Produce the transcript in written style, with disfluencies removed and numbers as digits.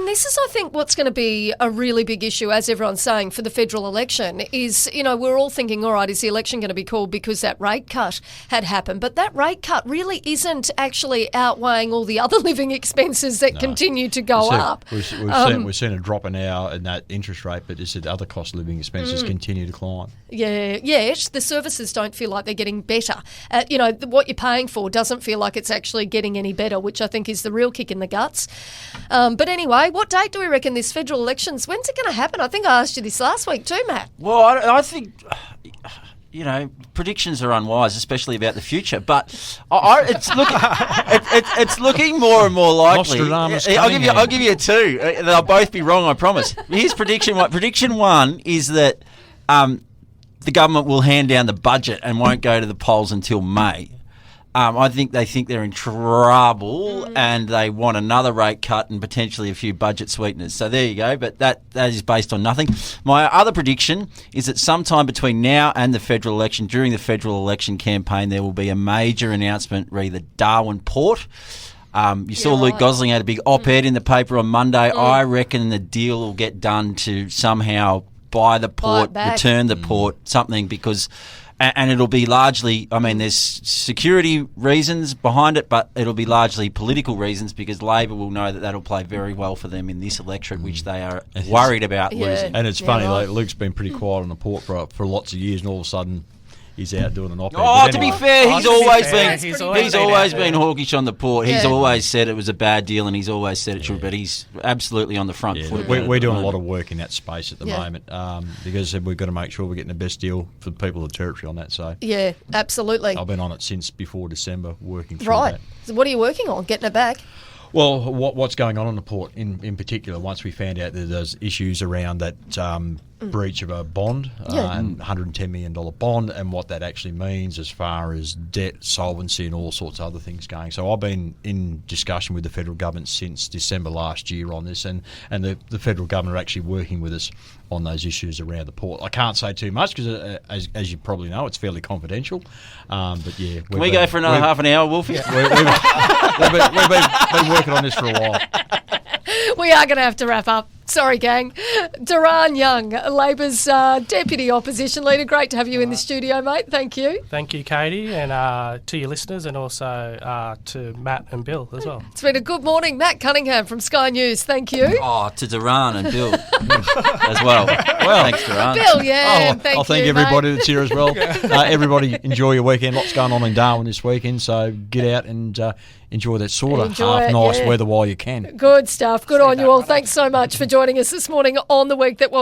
And this is, I think, what's going to be a really big issue, as everyone's saying, for the federal election is, we're all thinking, all right, is the election going to be called because that rate cut had happened? But that rate cut really isn't actually outweighing all the other living expenses that continue to go up. We've seen a drop in that interest rate, but it's the other cost of living expenses continue to climb. Yeah, yet the services don't feel like they're getting better. What you're paying for doesn't feel like it's actually getting any better, which I think is the real kick in the guts. But anyway, what date do we reckon this federal elections, when's it going to happen? I think I asked you this last week too, Matt. Well, I think, predictions are unwise, especially about the future. But it's looking more and more likely. I'll give you a two. They'll both be wrong, I promise. Here's prediction one. Prediction one is that the government will hand down the budget and won't go to the polls until May. I think they think they're in trouble and they want another rate cut and potentially a few budget sweeteners. So there you go, but that is based on nothing. My other prediction is that sometime between now and the federal election, during the federal election campaign, there will be a major announcement re the Darwin Port. You saw Luke Gosling had a big op-ed in the paper on Monday. I reckon the deal will get done to somehow buy the port, return the port, something, because... And it'll be largely, there's security reasons behind it, but it'll be largely political reasons because Labor will know that that'll play very well for them in this electorate, which they are worried about losing. And it's funny, Luke's been pretty quiet on the port for lots of years, and all of a sudden he's out doing an op-ed. To be fair, he's always been hawkish on the port. He's always said it was a bad deal, and he's always said it should, but he's absolutely on the front foot. We're doing a lot of work in that space at the moment because we've got to make sure we're getting the best deal for the people of the territory on that. So yeah, absolutely. I've been on it since before December, working through that. So what are you working on? Getting it back? Well, what's going on the port in particular, once we found out that there's issues around that breach of a bond, and $110 million bond, and what that actually means as far as debt, solvency and all sorts of other things going. So I've been in discussion with the federal government since December last year on this, and the federal government are actually working with us on those issues around the port. I can't say too much because, as you probably know, it's fairly confidential. But yeah, can we go for another half an hour, Wolfie? We've been working on this for a while. We are going to have to wrap up. Sorry, gang. Dheran Young, Labor's Deputy Opposition Leader. Great to have you in the studio, mate. Thank you. Thank you, Katie, and to your listeners, and also to Matt and Bill as well. It's been a good morning. Matt Cunningham from Sky News. Thank you. To Dheran and Bill as well. Thanks, Dheran. Bill, thank you, I'll thank everybody that's here as well. Everybody enjoy your weekend. Lots going on in Darwin this weekend, so get out and enjoy that sort of half-nice weather while you can. Good stuff. Good on you all. Thanks so much for joining us this morning on The Week That Was.